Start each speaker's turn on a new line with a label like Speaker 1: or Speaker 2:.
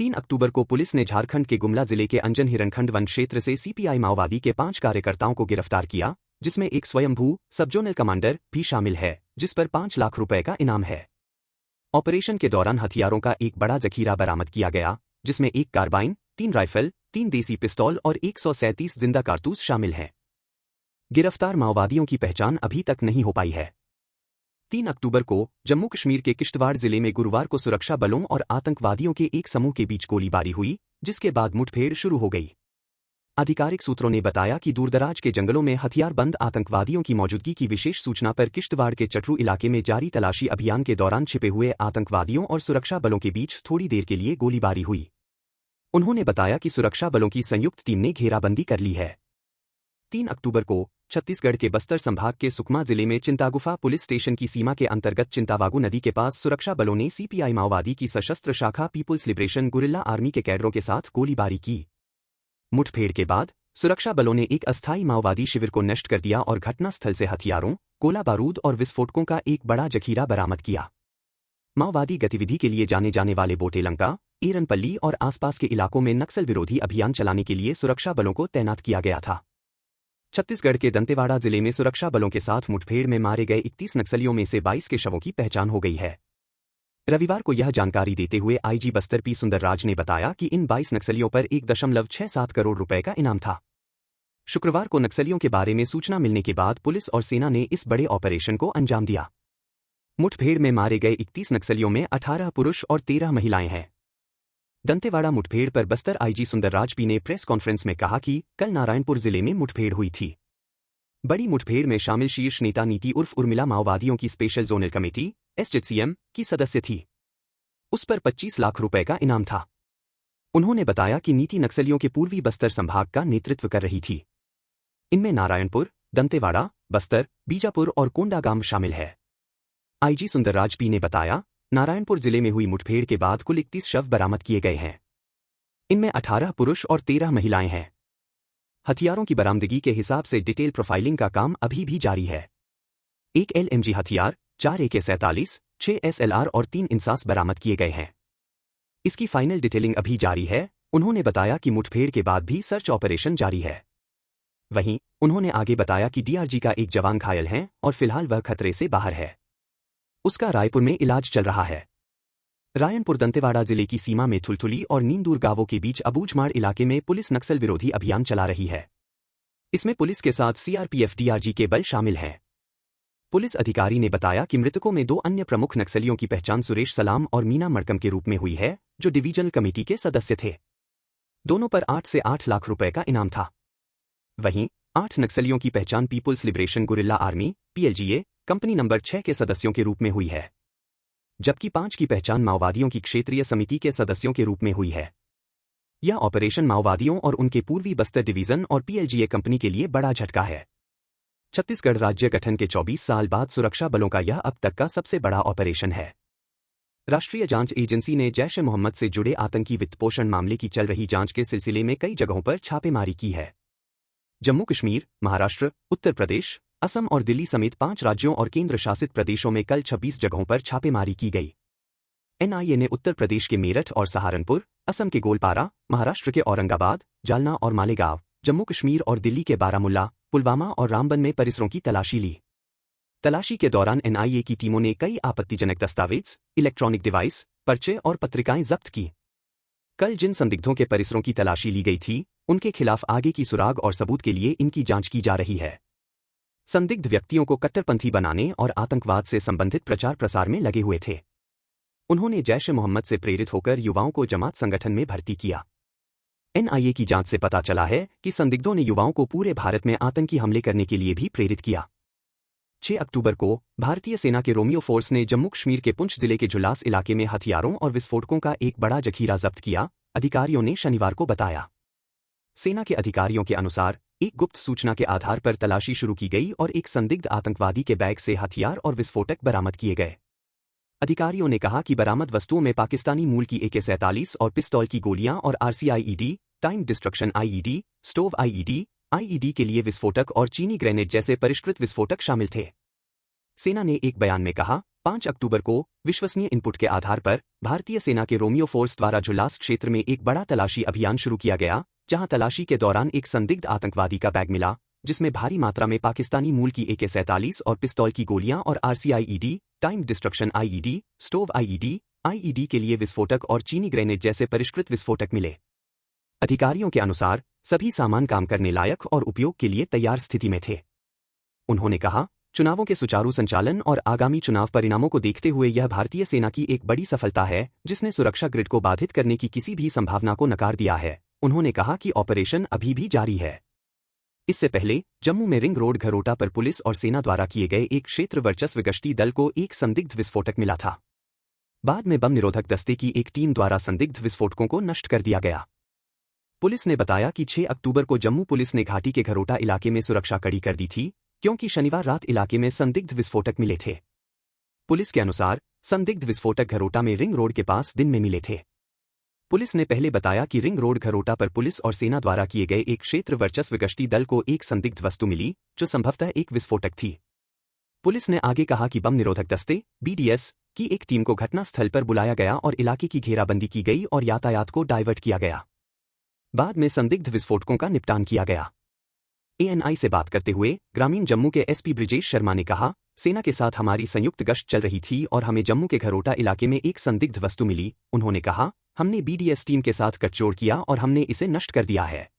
Speaker 1: 3 अक्टूबर को पुलिस ने झारखंड के गुमला जिले के अंजन हिरनखंड वन क्षेत्र से सीपीआई माओवादी के 5 कार्यकर्ताओं को गिरफ्तार किया, जिसमें एक स्वयंभू सबजोनल कमांडर भी शामिल है, जिस पर 5 लाख रुपए का इनाम है। ऑपरेशन के दौरान हथियारों का एक बड़ा जखीरा बरामद किया गया, जिसमें 1 कार्बाइन, 3 राइफल, 3 देसी पिस्तौल और 137 जिंदा कारतूस शामिल हैं। गिरफ्तार माओवादियों की पहचान अभी तक नहीं हो पाई है। 3 अक्टूबर को जम्मू कश्मीर के किश्तवाड़ जिले में गुरुवार को सुरक्षा बलों और आतंकवादियों के एक समूह के बीच गोलीबारी हुई, जिसके बाद मुठभेड़ शुरू हो गई। आधिकारिक सूत्रों ने बताया कि दूरदराज के जंगलों में हथियारबंद आतंकवादियों की मौजूदगी की विशेष सूचना पर किश्तवाड़ के चटरू इलाके में जारी तलाशी अभियान के दौरान छिपे हुए आतंकवादियों और सुरक्षा बलों के बीच थोड़ी देर के लिए गोलीबारी हुई। उन्होंने बताया कि सुरक्षा बलों की संयुक्त टीम ने घेराबंदी कर ली है। 3 अक्टूबर को छत्तीसगढ़ के बस्तर संभाग के सुकमा जिले में चिंतागुफा पुलिस स्टेशन की सीमा के अंतर्गत चिंतावागु नदी के पास सुरक्षा बलों ने सीपीआई माओवादी की सशस्त्र शाखा पीपुल्स लिबरेशन गुरिल्ला आर्मी के कैडरों के साथ गोलीबारी की। मुठभेड़ के बाद सुरक्षा बलों ने एक अस्थायी माओवादी शिविर को नष्ट कर दिया और घटनास्थल से हथियारों, गोला बारूद और विस्फोटकों का एक बड़ा जखीरा बरामद किया। माओवादी गतिविधि के लिए जाने जाने वाले बोटेलंका, ईरनपल्ली और आसपास के इलाकों में नक्सल विरोधी अभियान चलाने के लिए सुरक्षा बलों को तैनात किया गया था। छत्तीसगढ़ के दंतेवाड़ा जिले में सुरक्षा बलों के साथ मुठभेड़ में मारे गए 31 नक्सलियों में से 22 के शवों की पहचान हो गई है। रविवार को यह जानकारी देते हुए आईजी बस्तर पी सुंदरराज ने बताया कि इन 22 नक्सलियों पर 1.67 करोड़ रुपए का इनाम था। शुक्रवार को नक्सलियों के बारे में सूचना मिलने के बाद पुलिस और सेना ने इस बड़े ऑपरेशन को अंजाम दिया। मुठभेड़ में मारे गए 31 नक्सलियों में 18 पुरुष और 13 महिलाएं हैं। दंतेवाड़ा मुठभेड़ पर बस्तर आईजी सुंदरराज पी ने प्रेस कॉन्फ्रेंस में कहा कि कल नारायणपुर जिले में मुठभेड़ हुई थी। बड़ी मुठभेड़ में शामिल शीर्ष नेता नीति उर्फ उर्मिला माओवादियों की स्पेशल जोनल कमेटी एसजेसीएम की सदस्य थी। उस पर 25 लाख रुपए का इनाम था। उन्होंने बताया कि नीति नक्सलियों के पूर्वी बस्तर संभाग का नेतृत्व कर रही थी। इनमें नारायणपुर, दंतेवाड़ा, बस्तर, बीजापुर और कोंडागांव शामिल है। आईजी सुंदरराज पी ने बताया, नारायणपुर जिले में हुई मुठभेड़ के बाद कुल 31 शव बरामद किए गए हैं। इनमें 18 पुरुष और 13 महिलाएं हैं। हथियारों की बरामदगी के हिसाब से डिटेल प्रोफाइलिंग का काम अभी भी जारी है। 1 LMG हथियार, 4 AK-47, 6 SLR और 3 इंसास बरामद किए गए हैं। इसकी फाइनल डिटेलिंग अभी जारी है। उन्होंने बताया कि मुठभेड़ के बाद भी सर्च ऑपरेशन जारी है। वहीं उन्होंने आगे बताया कि डीआरजी का एक जवान घायल है और फिलहाल वह खतरे से बाहर है। उसका रायपुर में इलाज चल रहा है। रायनपुर दंतेवाड़ा जिले की सीमा में थुलथुली और नींदूर गांवों के बीच अबूझमाड़ इलाके में पुलिस नक्सल विरोधी अभियान चला रही है। इसमें पुलिस के साथ सीआरपीएफ डीआरजी के बल शामिल हैं। पुलिस अधिकारी ने बताया कि मृतकों में 2 अन्य प्रमुख नक्सलियों की पहचान सुरेश सलाम और मीना मड़कम के रूप में हुई है, जो डिवीजनल कमेटी के सदस्य थे। दोनों पर 8 से 8 लाख रुपए का इनाम था। वहीं 8 नक्सलियों की पहचान people's liberation guerrilla army PLGA company number 6 के सदस्यों के रूप में हुई है, जबकि 5 की पहचान माओवादियों की क्षेत्रीय समिति के सदस्यों के रूप में हुई है। यह ऑपरेशन माओवादियों और उनके पूर्वी बस्तर डिवीजन और PLGA कंपनी के लिए बड़ा झटका है। छत्तीसगढ़ राज्य गठन के 24 साल बाद सुरक्षा बलों का यह अब तक का सबसे बड़ा ऑपरेशन है। राष्ट्रीय जांच एजेंसी ने जैश-ए-मोहम्मद से जुड़े आतंकी वित्तपोषण मामले की चल रही जांच के सिलसिले में कई जगहों पर छापेमारी की है। जम्मू कश्मीर, महाराष्ट्र, उत्तर प्रदेश, असम और दिल्ली समेत 5 राज्यों और केंद्र शासित प्रदेशों में कल 26 जगहों पर छापेमारी की गई। NIA ने उत्तर प्रदेश के मेरठ और सहारनपुर, असम के गोलपारा, महाराष्ट्र के औरंगाबाद, जालना और मालेगांव, जम्मू कश्मीर और दिल्ली के बारामुल्ला, पुलवामा और रामबन में परिसरों की तलाशी ली। तलाशी के दौरान NIA की टीमों ने कई आपत्तिजनक दस्तावेज, इलेक्ट्रॉनिक डिवाइस, पर्चे और पत्रिकाएं जब्त की। कल जिन संदिग्धों के परिसरों की तलाशी ली गई थी, उनके खिलाफ आगे की सुराग और सबूत के लिए इनकी जांच की जा रही है। संदिग्ध व्यक्तियों को कट्टरपंथी बनाने और आतंकवाद से संबंधित प्रचार प्रसार में लगे हुए थे। उन्होंने जैश-ए-मोहम्मद से प्रेरित होकर युवाओं को जमात संगठन में भर्ती किया। NIA की जांच से पता चला है कि संदिग्धों ने युवाओं को पूरे भारत में आतंकी हमले करने के लिए भी प्रेरित किया। 6 अक्टूबर को भारतीय सेना के रोमियो फोर्स ने जम्मू कश्मीर के पुंछ जिले के जुलास इलाके में हथियारों और विस्फोटकों का एक बड़ा जखीरा जब्त किया, अधिकारियों ने शनिवार को बताया। सेना के अधिकारियों के अनुसार एक गुप्त सूचना के आधार पर तलाशी शुरू की गई और एक संदिग्ध आतंकवादी के बैग से हथियार और विस्फोटक बरामद किए गए। अधिकारियों ने कहा कि बरामद वस्तुओं में पाकिस्तानी मूल की AK-47 और पिस्तौल की गोलियां और RCIED, time destruction IED, stove IED के लिए विस्फोटक और चीनी ग्रेनेड जैसे परिष्कृत विस्फोटक शामिल थे। सेना ने एक बयान में कहा, 5 अक्टूबर को विश्वसनीय इनपुट के आधार पर भारतीय सेना के रोमियो फोर्स द्वारा जुलास क्षेत्र में एक बड़ा तलाशी अभियान शुरू किया गया, जहां तलाशी के दौरान एक संदिग्ध आतंकवादी का बैग मिला, जिसमें भारी मात्रा में पाकिस्तानी मूल की AK-47 और पिस्तौल की गोलियां और RCIED, time destruction IED, stove IED के लिए विस्फोटक और चीनी ग्रेनेड जैसे परिष्कृत विस्फोटक मिले। अधिकारियों के अनुसार सभी सामान काम करने लायक और उपयोग के लिए तैयार स्थिति में थे। उन्होंने कहा, चुनावों के सुचारू संचालन और आगामी चुनाव परिणामों को देखते हुए यह भारतीय सेना की एक बड़ी सफलता है, जिसने सुरक्षा ग्रिड को बाधित करने की किसी भी संभावना को नकार दिया है। उन्होंने कहा कि ऑपरेशन अभी भी जारी है। इससे पहले जम्मू में रिंग रोड घरोटा पर पुलिस और सेना द्वारा किए गए एक क्षेत्र वर्चस्व गश्ती दल को एक संदिग्ध विस्फोटक मिला था। बाद में बम निरोधक दस्ते की एक टीम द्वारा संदिग्ध विस्फोटकों को नष्ट कर दिया गया। पुलिस ने बताया कि 6 अक्टूबर को जम्मू पुलिस ने घाटी के घरोटा इलाके में सुरक्षा कड़ी कर दी थी, क्योंकि शनिवार रात इलाके में संदिग्ध विस्फोटक मिले थे। पुलिस के अनुसार संदिग्ध विस्फोटक घरोटा में रिंग रोड के पास दिन में मिले थे। पुलिस ने पहले बताया कि रिंग रोड घरोटा पर पुलिस और सेना द्वारा किए गए एक क्षेत्र वर्चस्व गश्ती दल को एक संदिग्ध वस्तु मिली, जो संभवतः एक विस्फोटक थी। पुलिस ने आगे कहा कि बम निरोधक दस्ते BDS की एक टीम को घटनास्थल पर बुलाया गया और इलाके की घेराबंदी की गई और यातायात को डाइवर्ट किया गया। बाद में संदिग्ध विस्फोटकों का निपटान किया गया। ANI से बात करते हुए ग्रामीण जम्मू के SP ब्रिजेश शर्मा ने कहा, सेना के साथ हमारी संयुक्त गश्त चल रही थी और हमें जम्मू के घरोटा इलाके में एक संदिग्ध वस्तु मिली। उन्होंने कहा, हमने BDS टीम के साथ गठजोड़ किया और हमने इसे नष्ट कर दिया है।